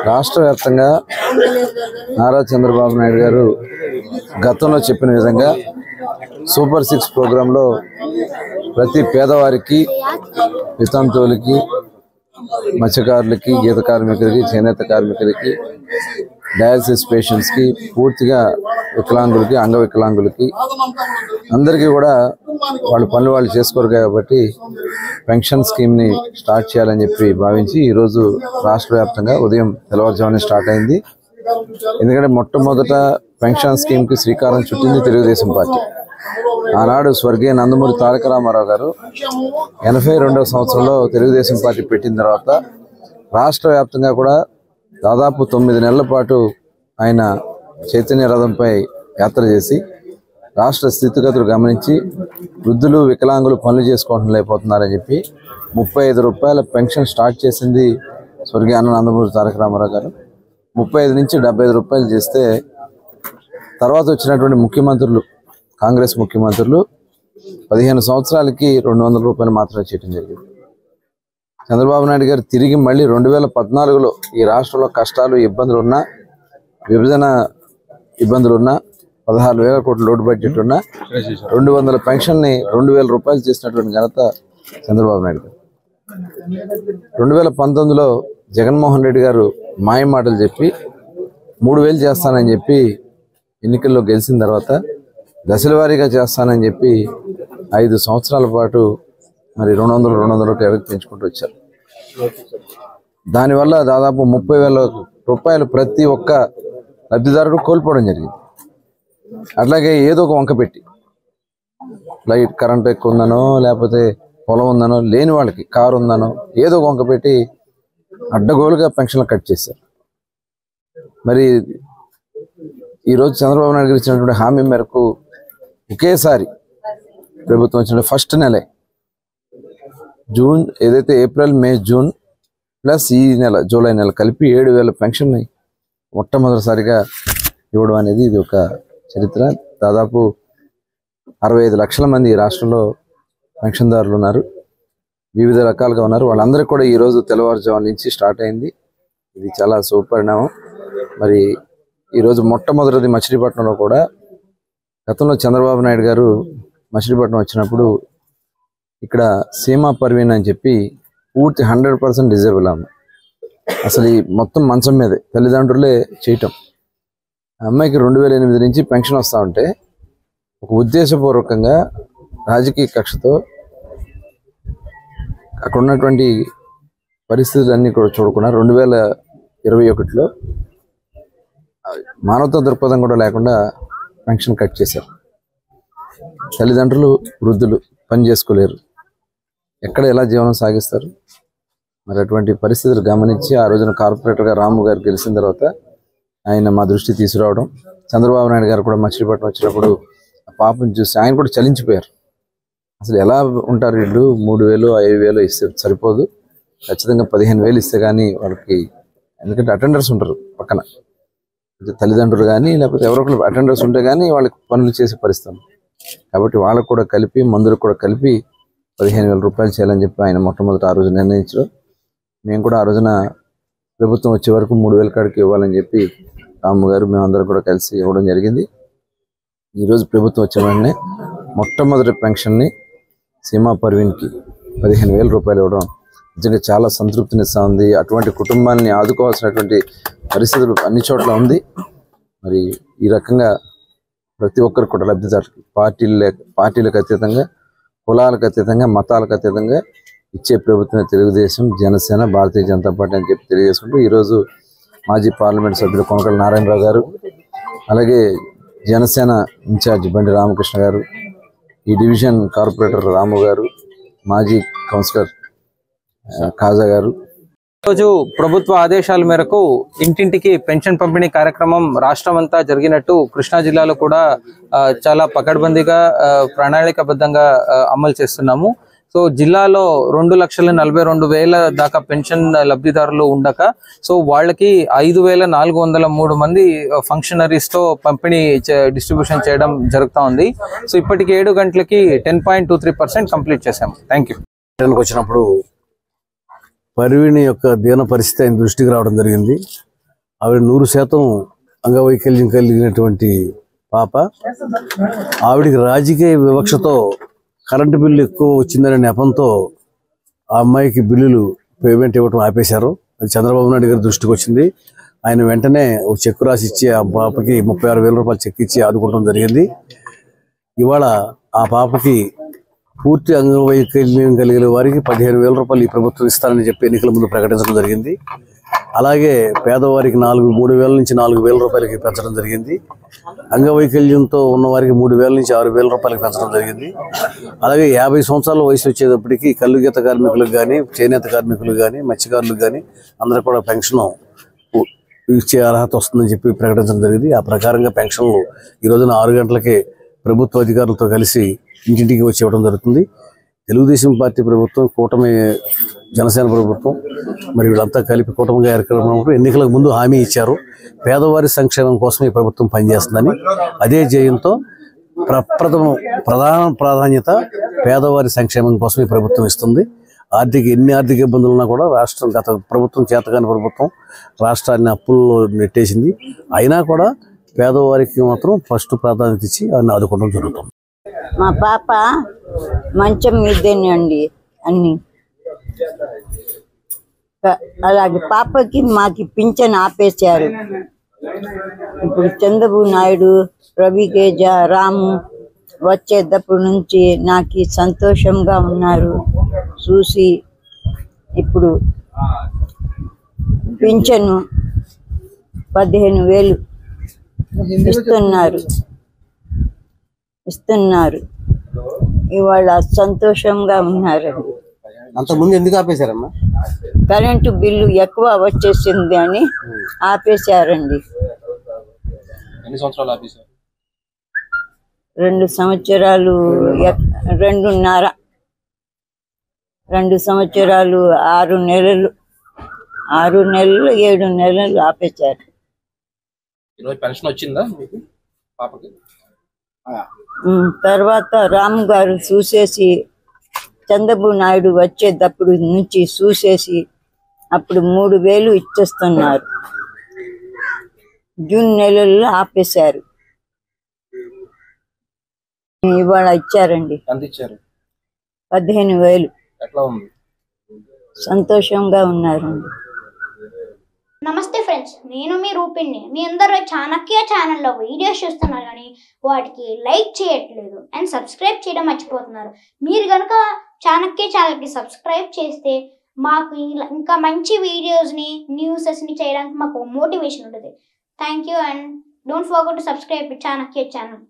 రాష్ట్ర వ్యాప్తంగా నారా చంద్రబాబు నాయుడు గారు గతంలో చెప్పిన విధంగా సూపర్ 6 ప్రోగ్రాంలో ప్రతి పేదవారికి, వితంతువులకి, మత్స్యకారులకి, గీత కార్మికులకి, చేనేత కార్మికులకి, డయాలసిస్ పేషెంట్స్కి, పూర్తిగా వికలాంగులకి, అంగవికలాంగులకి అందరికీ కూడా వాళ్ళ పనులు వాళ్ళు చేసుకోరు కాబట్టి పెన్షన్ స్కీమ్ని స్టార్ట్ చేయాలని చెప్పి భావించి ఈరోజు రాష్ట్ర వ్యాప్తంగా ఉదయం తెల్లవారుజామునే స్టార్ట్ అయింది. ఎందుకంటే మొట్టమొదట పెన్షన్ స్కీమ్కి శ్రీకారం చుట్టింది తెలుగుదేశం పార్టీ. ఆనాడు స్వర్గీయ నందమూరి తారక రామారావు గారు 82వ సంవత్సరంలో తెలుగుదేశం పార్టీ పెట్టిన తర్వాత రాష్ట్ర వ్యాప్తంగా కూడా దాదాపు 9 నెలల పాటు ఆయన చైతన్య రథంపై యాత్ర చేసి రాష్ట్ర స్థితిగతులు గమనించి వృద్ధులు, వికలాంగులు పనులు చేసుకోవడం లేకపోతున్నారని చెప్పి 35 రూపాయల పెన్షన్ స్టార్ట్ చేసింది స్వర్గీయ నందమూరి తారక రామారావు గారు. 35 నుంచి 75 రూపాయలు చేస్తే తర్వాత వచ్చినటువంటి ముఖ్యమంత్రులు, కాంగ్రెస్ ముఖ్యమంత్రులు 15 సంవత్సరాలకి 200 రూపాయలు మాత్రమే చేయడం జరిగింది. చంద్రబాబు నాయుడు గారు తిరిగి మళ్ళీ 2014లో ఈ రాష్ట్రంలో కష్టాలు, ఇబ్బందులు ఉన్నా, విభజన ఇబ్బందులున్నా, 16,000 కోట్ల లోటు బడ్జెట్ ఉన్నా 200 పెన్షన్ని 2,000 రూపాయలు చేసినటువంటి ఘనత చంద్రబాబు నాయుడు గారు. 2019లో జగన్మోహన్ రెడ్డి గారు మాయ మాటలు చెప్పి 3,000 చేస్తానని చెప్పి ఎన్నికల్లో గెలిచిన తర్వాత దశల వారీగా చేస్తానని చెప్పి 5 సంవత్సరాల పాటు మరి 200 ఎవరికి పెంచుకుంటూ వచ్చారు. దానివల్ల దాదాపు 30,000 రూపాయలు ప్రతి ఒక్క లబ్ధిదారుడు కోల్పోవడం జరిగింది. అట్లాగే ఏదో ఒక వంక పెట్టి లైట్ కరెంట్ ఎక్కువ ఉందనో, లేకపోతే పొలం ఉందనో, లేని వాళ్ళకి కారు ఉందనో ఏదో ఒక వంక పెట్టి అడ్డగోలుగా పెన్షన్లు కట్ చేశారు. మరి ఈరోజు చంద్రబాబు నాయుడు గారు ఇచ్చినటువంటి హామీ మేరకు ఒకేసారి ప్రభుత్వం వచ్చిన ఫస్ట్ నెలే జూన్, ఏదైతే ఏప్రిల్, మే, జూన్ ప్లస్ ఈ నెల జూలై నెల కలిపి 7,000 పెన్షన్ని మొట్టమొదటిసారిగా ఇవ్వడం అనేది ఇది ఒక చరిత్ర. దాదాపు 65 లక్షల మంది ఈ రాష్ట్రంలో పెన్షన్దారులు ఉన్నారు, వివిధ రకాలుగా ఉన్నారు. వాళ్ళందరికీ కూడా ఈరోజు తెల్లవారుజాము నుంచి స్టార్ట్ అయింది. ఇది చాలా శుభపరిణామం. మరి ఈరోజు మొట్టమొదటిది మచిలీపట్నంలో కూడా గతంలో చంద్రబాబు నాయుడు గారు మచిలీపట్నం వచ్చినప్పుడు ఇక్కడ సీమా పర్వీన్ అని చెప్పి పూర్తి 100% డిజేబుల్ ఆమె, అసలు ఈ మొత్తం మంచం మీదే తల్లిదండ్రులే చేయటం. అమ్మాయికి 2008 నుంచి పెన్షన్ వస్తూ ఉంటే ఒక ఉద్దేశపూర్వకంగా రాజకీయ కక్షతో అక్కడ ఉన్నటువంటి పరిస్థితులన్నీ కూడా చూడకుండా 2021లో మానవతా దృక్పథం కూడా లేకుండా పెన్షన్ కట్ చేశారు. తల్లిదండ్రులు, వృద్ధులు పని చేసుకోలేరు, ఎక్కడ ఎలా జీవనం సాగిస్తారు? మరి అటువంటి పరిస్థితులు గమనించి ఆ రోజున కార్పొరేటర్గా రాము గారు గెలిచిన తర్వాత ఆయన మా దృష్టి తీసుకురావడం, చంద్రబాబు నాయుడు గారు కూడా మచిలీపట్నం వచ్చినప్పుడు ఆ పాపను చూసి ఆయన కూడా చలించిపోయారు. అసలు ఎలా ఉంటారు వీళ్ళు, 3,000, 5,000 ఇస్తే సరిపోదు, ఖచ్చితంగా 15,000 ఇస్తే కానీ వాళ్ళకి, ఎందుకంటే అటెండర్స్ ఉంటారు పక్కన, తల్లిదండ్రులు కానీ లేకపోతే ఎవరొకరు అటెండర్స్ ఉంటే కానీ వాళ్ళకి పనులు చేసే పరిస్థితి. కాబట్టి వాళ్ళకు కూడా కలిపి, మందులకు కూడా కలిపి 15,000 రూపాయలు చేయాలని చెప్పి ఆయన మొట్టమొదటి ఆ రోజు నిర్ణయించారు. మేము కూడా ఆ రోజున ప్రభుత్వం వచ్చే వరకు 3,000 కాడికి ఇవ్వాలని చెప్పి రాము గారు, మేమందరం కూడా కలిసి ఇవ్వడం జరిగింది. ఈరోజు ప్రభుత్వం వచ్చిన వెంటనే మొట్టమొదటి పెన్షన్ని సీమా పర్వీన్కి 15,000 రూపాయలు ఇవ్వడం నిజంగా చాలా సంతృప్తినిస్తూ ఉంది. అటువంటి కుటుంబాన్ని ఆదుకోవాల్సినటువంటి పరిస్థితులు అన్ని చోట్ల ఉంది. మరి ఈ రకంగా ప్రతి ఒక్కరు కూడా లబ్ధిదారులు పార్టీలకు అతీతంగా, కులాలకు అతీతంగా, మతాలకు అతీతంగా ఇచ్చే ప్రభుత్వమే తెలుగుదేశం, జనసేన, భారతీయ జనతా పార్టీ అని చెప్పి తెలియజేసుకుంటూ ఈరోజు మాజీ పార్లమెంట్ సభ్యులు కొనకళ్ళ నారాయణరావు గారు, అలాగే జనసేన ఇన్ఛార్జ్ బండి రామకృష్ణ గారు, ఈ డివిజన్ కార్పొరేటర్ రాము గారు, మాజీ కౌన్సిలర్ కాజా గారు, రోజు ప్రభుత్వ ఆదేశాల మేరకు ఇంటింటికి పెన్షన్ పంపిణీ కార్యక్రమం రాష్ట్రం అంతా జరిగినట్టు కృష్ణా జిల్లాలో కూడా చాలా పకడ్బందీగా ప్రణాళికాబద్ధంగా అమలు చేస్తున్నాము. సో జిల్లాలో 2,42,000 దాకా పెన్షన్ లబ్ధిదారులు ఉండక, సో వాళ్ళకి 5,403 మంది ఫంక్షనరీస్ తో పంపిణీ డిస్ట్రిబ్యూషన్ చేయడం జరుగుతూ ఉంది. సో ఇప్పటికి 7 గంటలకి 10.23% కంప్లీట్ చేశాము. Thank you. వచ్చినప్పుడు పరివిణి యొక్క దీన పరిస్థితి ఆయన దృష్టికి రావడం జరిగింది. ఆవిడ 100% అంగవైకల్యం కలిగినటువంటి పాప. ఆవిడికి రాజకీయ వివక్షతో కరెంటు బిల్లు ఎక్కువ వచ్చిందనే నెపంతో ఆ అమ్మాయికి బిల్లులు పేమెంట్ ఇవ్వడం ఆపేశారు. అది చంద్రబాబు నాయుడు గారి దృష్టికి వచ్చింది. ఆయన వెంటనే ఒక చెక్కు రాసి ఇచ్చి ఆ పాపకి 36,000 రూపాయలు చెక్ ఇచ్చి ఆదుకోవడం జరిగింది. ఇవాళ ఆ పాపకి పూర్తి అంగవైకల్యం కలిగిన వారికి 15,000 రూపాయలు ఈ ప్రభుత్వం ఇస్తారని చెప్పి ఎన్నికల ముందు ప్రకటించడం జరిగింది. అలాగే పేదవారికి 3,000 నుంచి 4,000 రూపాయలకి పెంచడం జరిగింది. అంగవైకల్యంతో ఉన్న వారికి 3,000 నుంచి 6,000 రూపాయలకి పెంచడం జరిగింది. అలాగే 50 సంవత్సరాల వయసు వచ్చేటప్పటికి కల్లుగీత కార్మికులకు కానీ, చేనేత కార్మికులకు కానీ, మత్స్యకారులకు కానీ అందరూ కూడా పెన్షన్ ఇచ్చే అర్హత వస్తుందని చెప్పి ప్రకటించడం జరిగింది. ఆ ప్రకారంగా పెన్షన్లు ఈ రోజున 6 గంటలకే ప్రభుత్వ అధికారులతో కలిసి ఇంటింటికి వచ్చి ఇవ్వడం జరుగుతుంది. తెలుగుదేశం పార్టీ ప్రభుత్వం, కూటమి జనసేన ప్రభుత్వం మరి వీళ్ళంతా కలిపి కూటమి కార్యక్రమం ఎన్నికలకు ముందు హామీ ఇచ్చారు. పేదవారి సంక్షేమం కోసం ఈ ప్రభుత్వం పనిచేస్తుందని. అదే జయంతో ప్రధాన ప్రాధాన్యత పేదవారి సంక్షేమం కోసం ఈ ప్రభుత్వం ఇస్తుంది. ఎన్ని ఆర్థిక ఇబ్బందులు ఉన్నా కూడా రాష్ట్రం గత ప్రభుత్వం చేతకాని ప్రభుత్వం రాష్ట్రాన్ని అప్పుల్లో నెట్టేసింది. అయినా కూడా పేదవారికి మాత్రం ఫస్ట్ ప్రాధాన్యత ఇచ్చి ఆయన ఆదుకోవడం జరుగుతుంది. మా పాప మంచం మీదేనండి అన్ని. అలాగే పాపకి మాకి పింఛన్ ఆపేశారు. ఇప్పుడు చంద్రబాబు నాయుడు, రవితేజ, రాము వచ్చేటప్పటి నుంచి నాకు సంతోషంగా ఉన్నారు చూసి. ఇప్పుడు పింఛను 15,000 ఇస్తున్నారు. ఇవాళ సంతోషంగా ఉన్నారండి. అంతకుముందు ఎందుకు ఆపేశారమ్మా? కరెంటు బిల్లు ఎక్కువ వచ్చేసింది అని ఆపేశారండి. 2 సంవత్సరాలు ఆపేశారు. 2 సంవత్సరాలు 2.5 2 సంవత్సరాలు 6 నెలలు 7 నెలలు ఆపేశారు. ఈరోజు పెన్షన్ వచ్చిందా మీకు పాపకి? తర్వాత రాము గారు చూసేసి, చంద్రబాబు నాయుడు వచ్చేటప్పుడు నుంచి చూసేసి అప్పుడు 3,000 ఇచ్చేస్తున్నారు. జూన్ నెలల్లో ఆపేశారు. ఇవాళ ఇచ్చారండి. ఎంత ఇచ్చారు? 15,000. ఎట్లా ఉంది? సంతోషంగా ఉన్నారండి. నమస్తే ఫ్రెండ్స్, నేను మీ రూపిణి. మీ అందరూ చాణక్య ఛానల్లో వీడియోస్ చూస్తున్నారు కానీ వాటికి లైక్ చేయట్లేదు అండ్ సబ్స్క్రైబ్ చేయడం మర్చిపోతున్నారు. మీరు కనుక చాణక్య ఛానల్కి సబ్స్క్రైబ్ చేస్తే మాకు ఇంకా మంచి వీడియోస్ని, న్యూసెస్ని చేయడానికి మాకు మోటివేషన్ ఉంటుంది. Thank you and don't forget to subscribe Chanakya channel.